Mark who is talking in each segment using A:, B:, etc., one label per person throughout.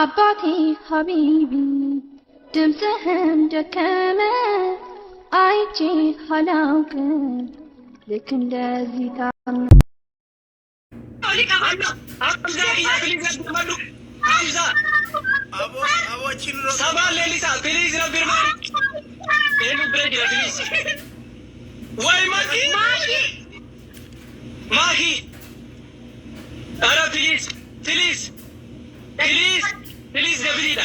A: አባቴ ሀቢቢ ድምፅህን ደከመ አይቼ አላውቅም ልክ እንደዚህ ታም
B: Please, Davidina.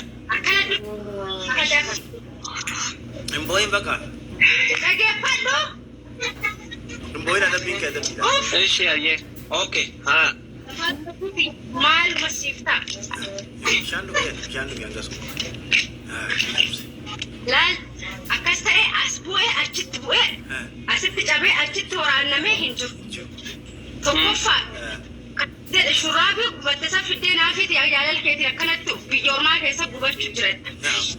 B: Emboyin bakar. Emboyin ada pinka ada pinka. Eşi ya. Okay. Ha.
C: Mal masifta.
B: Jangan gas. Ha.
C: Lan, akas tare asbu'e achit bu'e. Asit jabe achit waraname hinju. Tokofa. شرابي وبتسا في الدين عافيت يا جلال كيتي كانت في يوم ما كيسا بوبش جرد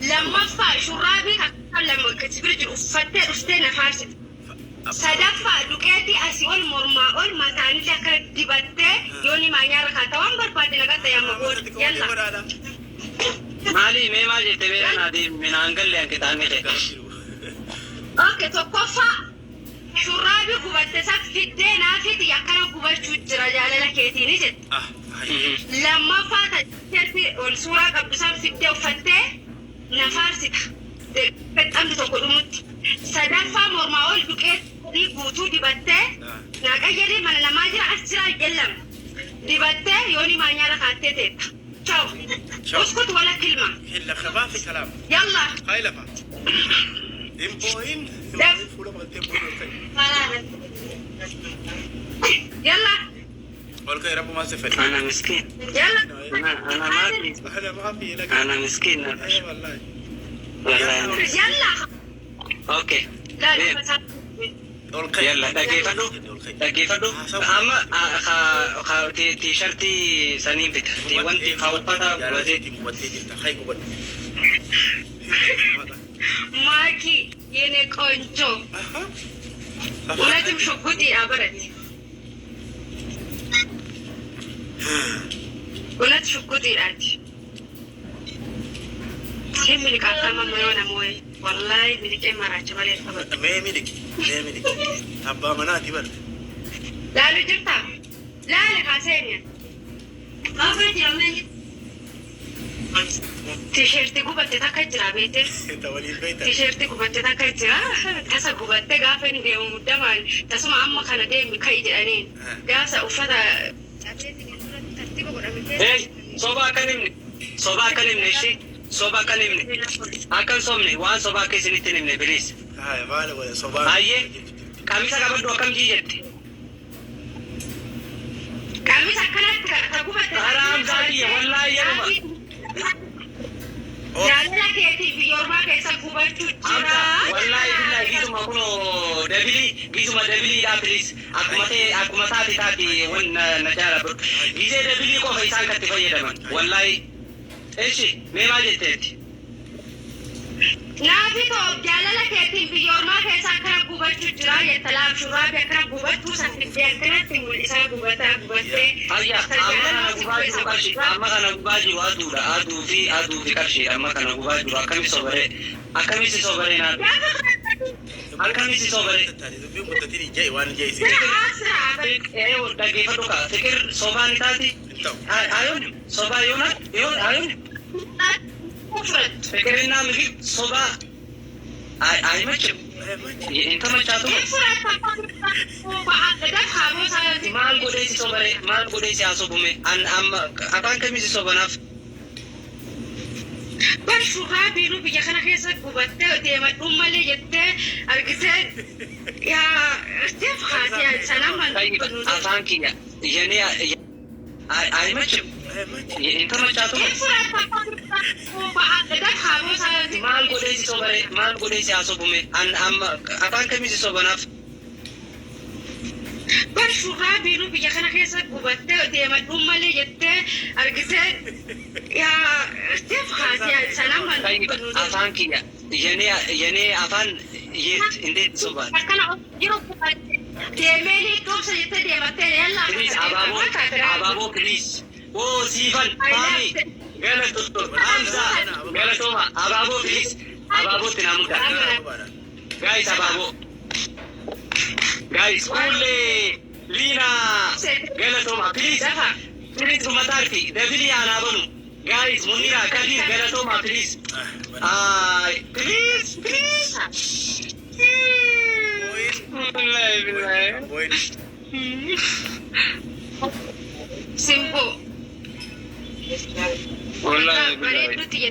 C: لما فا شرابي لما كتبر فتة أستنا فارست صدفة لقيتي أسيول مرماول ما تاني لك دبته يوني ما يارا خاتوان بربادي لك تيام مقول يلا
B: مالي ما جيت بيرا نادي من أنقل لين كتاني كده
C: أوكي توقفا شرابي وبتسا في الدين عافيت يا كانت بوبش جرد جلال كيتي نجد لما فاتت ترتي والصورة قبسان في الدو فتة نفارسك بتأمد تقولمت صدفة مرماول بكيت دي بوتو دي بتة ناقايري من نماجر أسرع جلم دي بتة يوني ما نيارا خاتتت شو اسكت ولا كلمة
B: هلا خبافي كلام
C: يلا
B: هاي لفا امبوين فولا بغلتين
C: يلا
B: والله يا رب ما سفل
D: أنا مسكين
C: يلا
B: ما في لك
D: أنا مسكين
B: اي والله
D: والله
C: يلا
D: أوكي
C: لا
D: يلا دقيقة أما خا تيشرتي سنين بيت تي وانتي خاوطة
C: ماكي يني كونجو ولازم شوكوتي أبرد ولا تشكوتي الأرض هم ملك أكما ميونا موي والله ملك إما راجبالي الخبر
B: ما ملك أبا مناتي برد
C: لا لجرتا لا لك عسيني ما فرد يومين تيشيرتي قبطة تاكجرا بيتي تيشيرتي قبطة تاكجرا تسا قبطة غافن ديو مدمان تسمع أما خانا ديم بكايد أنين غاسا أفضل
D: Hey, soba kanimne shi soba kanimne akan somne wan soba ke sinite nimne please
B: hai vale wala soba
D: ayye kamisa kabaddu akam jijette
C: kamisa kanat ka
D: haram zati wallahi yarma
C: jalla ke ti yorma ke sa kubattu jira
D: wallahi billahi gizuma kuno dabili da please akumate tati wonna najara bur gize dabili ko faisan ka tifayyada man wallahi eshi me ma jetteti
C: nafi to jalla ke ti yorma ke sa kara kubattu jira ya talab shurabe kara kubattu sa tiyan kana timul isa kubata kubatte
D: ayya amma kana gubaji adu fi kashi amma kana gubaji akami sobare na akkamisi sobare
B: dubbiin guddatini jai waan jai si
D: dhaggeeffadhu ka fikir sobaani taati ayoon sobaa ayoon fikirinnaa miki sobaa ayimachim inta machaatu maal godheesi sobare maal godheesi haasobume amma afaan kamisi sobanaaf
C: شرابي نو بيجي خنا خيسة قبته ديما أمالي جته أرجته يا استيف خاطي سلام
D: أفانكي يعني أي ماشي أنت ما جاتو مال قديسي أصوبه أم أفانك ميزي صوبناف
C: شرابي نو بيجي خنا خيسة قبته ديما أمالي جته أرجته يا استيف خاطي سلام
D: أفانكي يعني أفان يت إندي صوبان
C: ديمالي توصل يتدي متى يلا
D: بليز أبابو بليز أو سيفن فامي Hamza, galatoma, ababo please, ababo tinamuka. Guys, ababo. Guys, kule, Lina, galatoma, please. Please, sumatarti, Devili anabanu. Guys, Munira, Kadir, galatoma, please. Please, please.
C: Simbo.
D: Wallahi
C: bareedu tiye.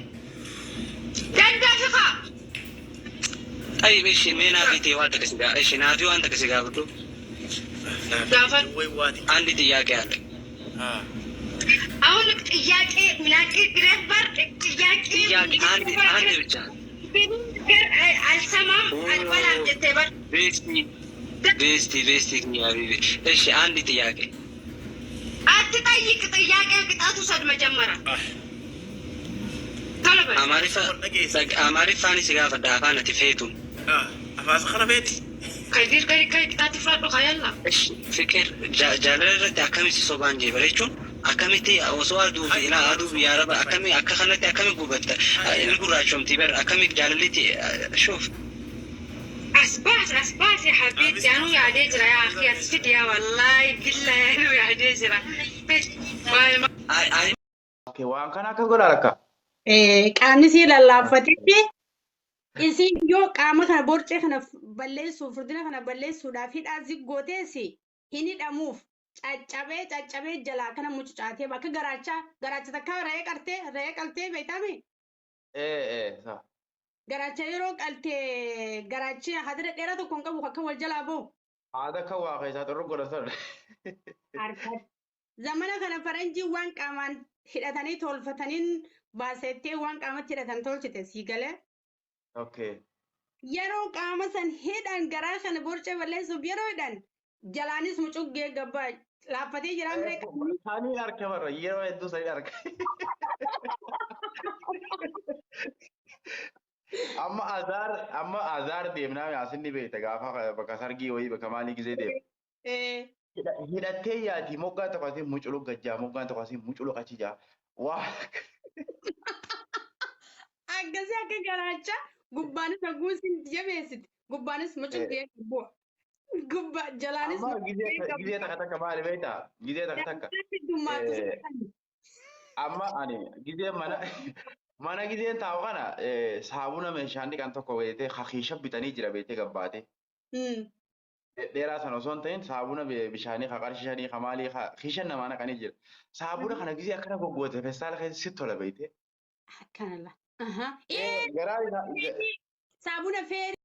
C: Dandafiqa.
D: Ay, ماشي مين أبيتي وانت كسيجا؟ إيش نادي وانت كسيجا بدو؟
C: Gaafan.
D: عندي تياك يعني.
C: Aሁን ጥያቄ ምናቄ ግረባር ጥያቄ
D: عندي ብቻ
C: አልሰማም አልበላም ጀተባል
D: ቤስቲ يا حبيبي እሺ አንድ ጥያቄ
C: አትጠይቅ ጥያቄ ቅጣቱ ሰድ መጀመሪያ ተለበ
D: አማሪፋኒ ሲጋ ፈዳፋነ ትፌቱ
E: አፋስ خربت
C: ከዲር ጋር ቅጣት ይፈራዱ ካያላ
D: እሺ ፍቅር ጃለረት አከሚስ ሶባንጂ በለቹ አከሚቲ ወሰዋዱ ኢላ አዱ ያ ረብ አከሚ አከኸነት አከሚ ጉበት ንጉራቸውም ቲበር አከሚ ጃለልቲ شوف
C: أسباس يا حبيبتي أنا يا ديجرا يا أخي أسفد يا والله بالله أنا يا ديجرا
E: waan kana akka godha rakka
F: qaamni sii lallaaffatetti isin yoo qaama kana borcee kana balleessuuf furdina kana balleessuudhaaf hidhaa ziggooteesi hin hidhamuuf caccabee jalaa kana mucucaatee bakka garaacha takka re'ee qaltee beekame garaacha yeroo qaltee garaachi hadira dheeraa tokko hin qabu akka wal jalaa ba'u.
E: Haada kan waa keessaa xurru godhatan.
F: Zamana kana faranjii waan qaamaan hidhatanii tolfataniin baasettee waan qaamatti hidhatan tolchite sii galee.
E: Okay.
F: Yeroo qaama san hidhan garaa kana borcee balleessuuf yeroo hidhan jalaanis mucuggee gabbaa laaffatee jira miree qabu.
E: Isaanii harka barra yeroo hedduu sanii harka. amma azar deemnaa yaasinni beekta gaafa bakka sargii wayii bakka maalii gisee deemu. Hidhattee yaati moggaan tokko asii muculuu gajjaa moggaan tokko asii muculuu qachijaa waa.
F: Akkasii akka garaacha gubbaanis haguusin jabeessiti gubbaanis mucuggee bu'a. Gubbaa jalaanis
E: gizee takka maali beektaa gizee takka. Amma ani gizee mana gizeen taa'u kana saabuna meeshaan dhiqan tokko beekte hakiisha bitanii jira beekte gabbaate. Dheeraa sana osoo hin ta'in saabuna bishaanii qarshishanii maalii kiishan namaa naqanii jira. Saabuna kana gizee akkana goggoote feestaala keessa sitti tola beekte.
F: Akkanalla.
E: Garaa
F: Saabuna feeri.